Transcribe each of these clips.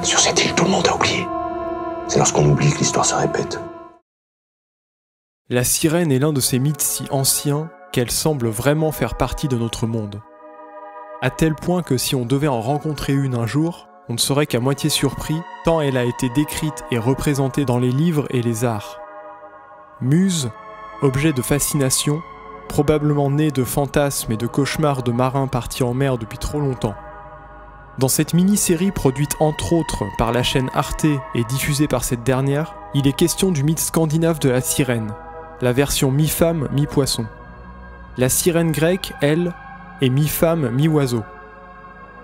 Sur cette île, tout le monde a oublié. C'est lorsqu'on oublie que l'histoire se répète. La sirène est l'un de ces mythes si anciens qu'elle semble vraiment faire partie de notre monde. À tel point que si on devait en rencontrer une un jour, on ne serait qu'à moitié surpris, tant elle a été décrite et représentée dans les livres et les arts. Muse, objet de fascination, probablement née de fantasmes et de cauchemars de marins partis en mer depuis trop longtemps. Dans cette mini-série produite entre autres par la chaîne Arte et diffusée par cette dernière, il est question du mythe scandinave de la sirène, la version mi-femme, mi-poisson. La sirène grecque, elle, est mi-femme, mi-oiseau.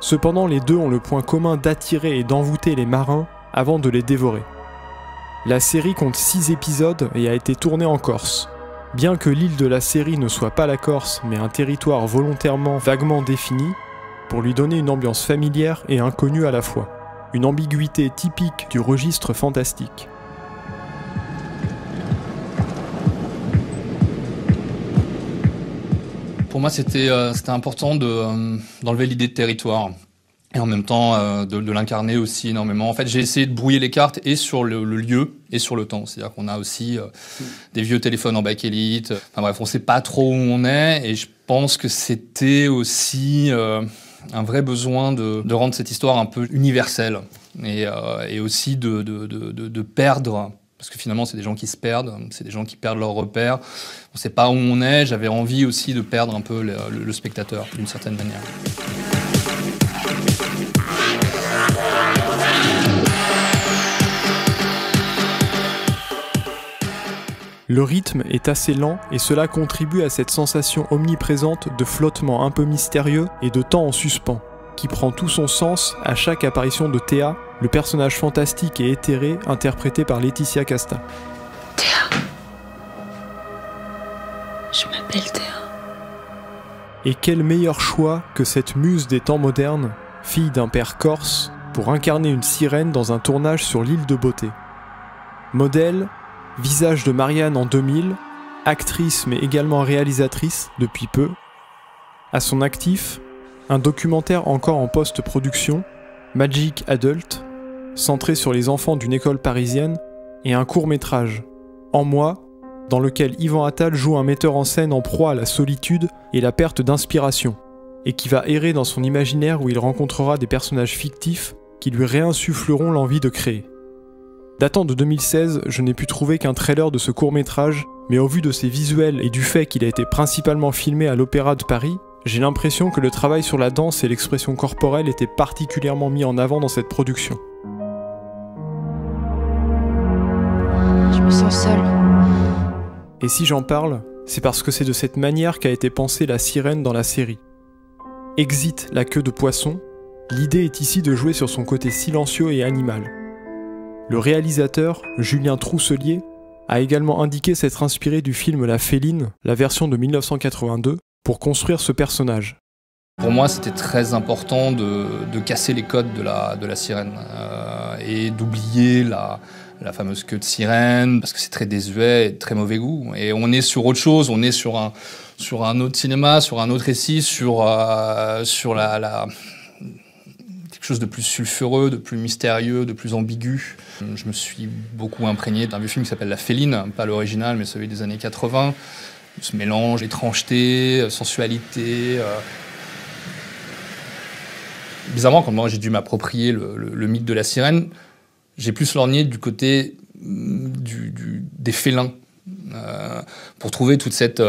Cependant, les deux ont le point commun d'attirer et d'envoûter les marins avant de les dévorer. La série compte 6 épisodes et a été tournée en Corse. Bien que l'île de la série ne soit pas la Corse, mais un territoire volontairement vaguement défini, pour lui donner une ambiance familière et inconnue à la fois. Une ambiguïté typique du registre fantastique. Pour moi, c'était important d'enlever l'idée de territoire et en même temps de l'incarner aussi énormément. En fait, j'ai essayé de brouiller les cartes et sur le lieu et sur le temps. C'est-à-dire qu'on a aussi des vieux téléphones en bakélite. Enfin bref, on ne sait pas trop où on est et je pense que c'était aussi un vrai besoin de rendre cette histoire un peu universelle et aussi de perdre. Parce que finalement, c'est des gens qui se perdent, c'est des gens qui perdent leurs repères. On ne sait pas où on est. J'avais envie aussi de perdre un peu le spectateur, d'une certaine manière. Le rythme est assez lent et cela contribue à cette sensation omniprésente de flottement un peu mystérieux et de temps en suspens, qui prend tout son sens à chaque apparition de Théa, le personnage fantastique et éthéré interprété par Laetitia Casta. Théa. Je m'appelle Théa. Et quel meilleur choix que cette muse des temps modernes, fille d'un père corse, pour incarner une sirène dans un tournage sur l'île de Beauté. Modèle, visage de Marianne en 2000, actrice mais également réalisatrice depuis peu. À son actif, un documentaire encore en post-production, Magic Adult, centré sur les enfants d'une école parisienne, et un court-métrage, En moi, dans lequel Yvan Attal joue un metteur en scène en proie à la solitude et la perte d'inspiration, et qui va errer dans son imaginaire où il rencontrera des personnages fictifs qui lui réinsuffleront l'envie de créer. Datant de 2016, je n'ai pu trouver qu'un trailer de ce court-métrage, mais au vu de ses visuels et du fait qu'il a été principalement filmé à l'Opéra de Paris, j'ai l'impression que le travail sur la danse et l'expression corporelle était particulièrement mis en avant dans cette production. Je me sens seule. Et si j'en parle, c'est parce que c'est de cette manière qu'a été pensée la sirène dans la série. Exit la queue de poisson, l'idée est ici de jouer sur son côté silencieux et animal. Le réalisateur, Julien Trousselier, a également indiqué s'être inspiré du film La Féline, la version de 1982, pour construire ce personnage. Pour moi, c'était très important de casser les codes de la sirène et d'oublier la fameuse queue de sirène, parce que c'est très désuet et de très mauvais goût. Et on est sur autre chose, on est sur un autre cinéma, sur un autre récit, sur quelque chose de plus sulfureux, de plus mystérieux, de plus ambigu. Je me suis beaucoup imprégné d'un vieux film qui s'appelle La Féline, pas l'original, mais celui des années 80. Ce mélange, étrangeté, sensualité. Bizarrement, quand moi j'ai dû m'approprier le mythe de la sirène, j'ai plus lorgné du côté des félins, pour trouver toute cette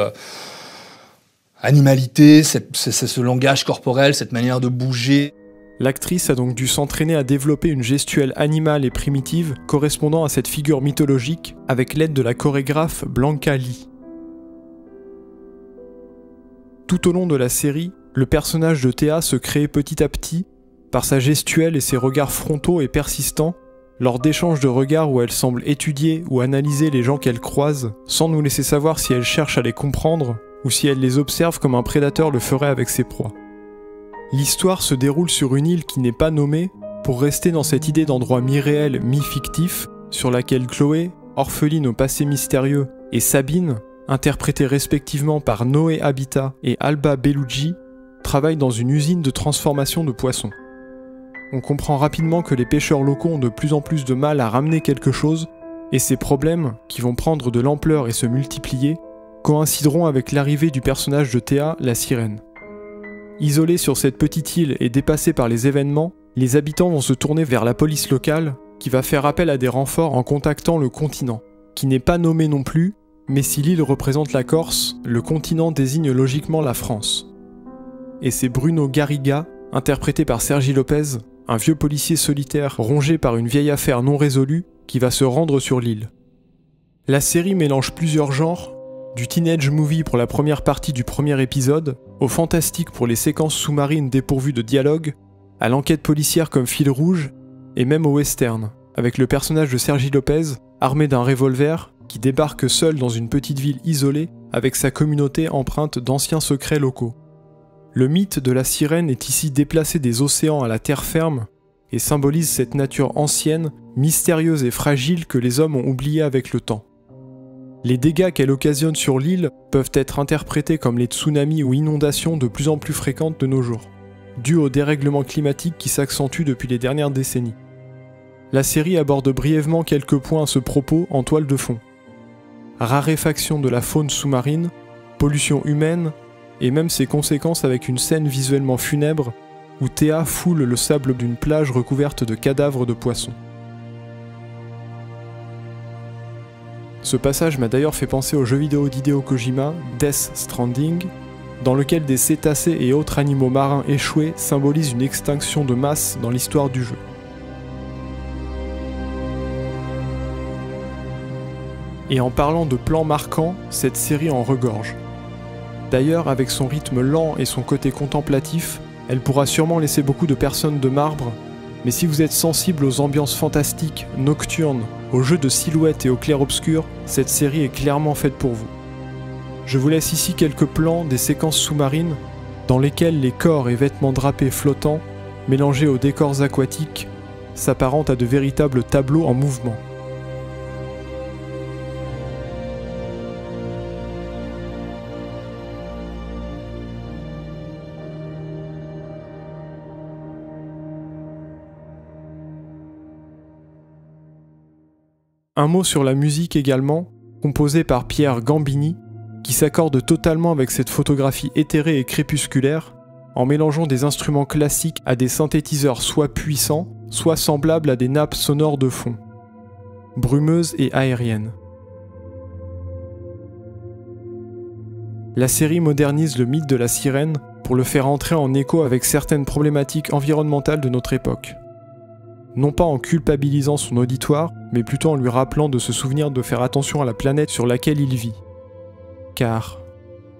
animalité, ce langage corporel, cette manière de bouger. L'actrice a donc dû s'entraîner à développer une gestuelle animale et primitive correspondant à cette figure mythologique avec l'aide de la chorégraphe Blanca Lee. Tout au long de la série, le personnage de Théa se crée petit à petit par sa gestuelle et ses regards frontaux et persistants lors d'échanges de regards où elle semble étudier ou analyser les gens qu'elle croise sans nous laisser savoir si elle cherche à les comprendre ou si elle les observe comme un prédateur le ferait avec ses proies. L'histoire se déroule sur une île qui n'est pas nommée pour rester dans cette idée d'endroit mi-réel, mi-fictif sur laquelle Chloé, orpheline au passé mystérieux, et Sabine, interprétées respectivement par Noé Habitat et Alba Bellucci, travaillent dans une usine de transformation de poissons. on comprend rapidement que les pêcheurs locaux ont de plus en plus de mal à ramener quelque chose, et ces problèmes, qui vont prendre de l'ampleur et se multiplier, coïncideront avec l'arrivée du personnage de Théa, la sirène. Isolés sur cette petite île et dépassés par les événements, les habitants vont se tourner vers la police locale, qui va faire appel à des renforts en contactant le continent, qui n'est pas nommé non plus, mais si l'île représente la Corse, le continent désigne logiquement la France. Et c'est Bruno Garriga, interprété par Sergi Lopez, un vieux policier solitaire rongé par une vieille affaire non résolue, qui va se rendre sur l'île. La série mélange plusieurs genres, du teenage movie pour la première partie du premier épisode, au fantastique pour les séquences sous-marines dépourvues de dialogue, à l'enquête policière comme fil rouge, et même au western, avec le personnage de Sergi Lopez, armé d'un revolver, qui débarque seul dans une petite ville isolée, avec sa communauté empreinte d'anciens secrets locaux. Le mythe de la sirène est ici déplacé des océans à la terre ferme, et symbolise cette nature ancienne, mystérieuse et fragile que les hommes ont oubliée avec le temps. Les dégâts qu'elle occasionne sur l'île peuvent être interprétés comme les tsunamis ou inondations de plus en plus fréquentes de nos jours, dus au dérèglement climatique qui s'accentue depuis les dernières décennies. La série aborde brièvement quelques points à ce propos en toile de fond. Raréfaction de la faune sous-marine, pollution humaine, et même ses conséquences avec une scène visuellement funèbre où Théa foule le sable d'une plage recouverte de cadavres de poissons. Ce passage m'a d'ailleurs fait penser au jeu vidéo d'Hideo Kojima, Death Stranding, dans lequel des cétacés et autres animaux marins échoués symbolisent une extinction de masse dans l'histoire du jeu. Et en parlant de plans marquants, cette série en regorge. D'ailleurs, avec son rythme lent et son côté contemplatif, elle pourra sûrement laisser beaucoup de personnes de marbre, mais si vous êtes sensible aux ambiances fantastiques, nocturnes, aux jeux de silhouettes et au clair-obscur, cette série est clairement faite pour vous. Je vous laisse ici quelques plans des séquences sous-marines, dans lesquelles les corps et vêtements drapés flottants, mélangés aux décors aquatiques, s'apparentent à de véritables tableaux en mouvement. Un mot sur la musique également, composée par Pierre Gambini, qui s'accorde totalement avec cette photographie éthérée et crépusculaire, en mélangeant des instruments classiques à des synthétiseurs soit puissants, soit semblables à des nappes sonores de fond, brumeuses et aériennes. La série modernise le mythe de la sirène pour le faire entrer en écho avec certaines problématiques environnementales de notre époque. Non pas en culpabilisant son auditoire, mais plutôt en lui rappelant de se souvenir de faire attention à la planète sur laquelle il vit. Car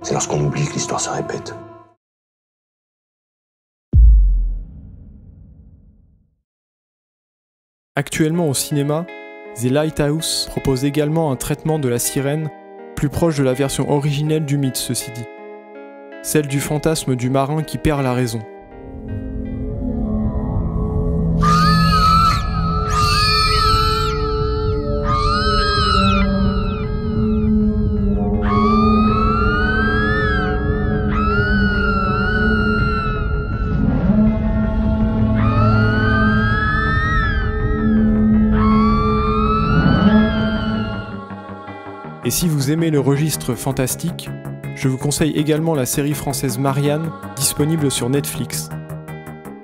c'est lorsqu'on oublie que l'histoire se répète. Actuellement au cinéma, The Lighthouse propose également un traitement de la sirène plus proche de la version originelle du mythe, ceci dit. Celle du fantasme du marin qui perd la raison. Et si vous aimez le registre fantastique, je vous conseille également la série française Marianne, disponible sur Netflix.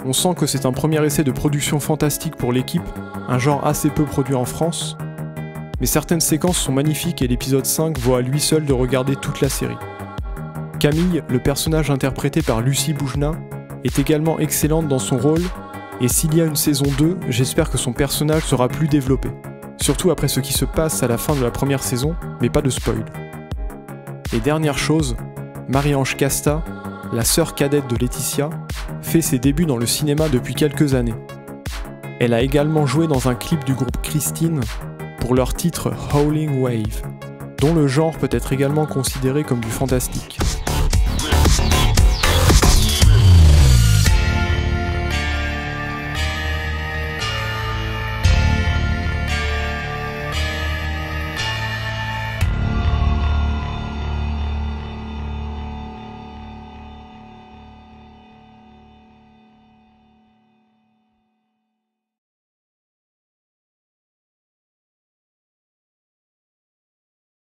On sent que c'est un premier essai de production fantastique pour l'équipe, un genre assez peu produit en France, mais certaines séquences sont magnifiques et l'épisode 5 vaut à lui seul de regarder toute la série. Camille, le personnage interprété par Lucie Boujna, est également excellente dans son rôle, et s'il y a une saison 2, j'espère que son personnage sera plus développé. Surtout après ce qui se passe à la fin de la première saison, mais pas de spoil. Et dernière chose, Marie-Ange Casta, la sœur cadette de Laetitia, fait ses débuts dans le cinéma depuis quelques années. Elle a également joué dans un clip du groupe Christine pour leur titre Howling Wave, dont le genre peut être également considéré comme du fantastique.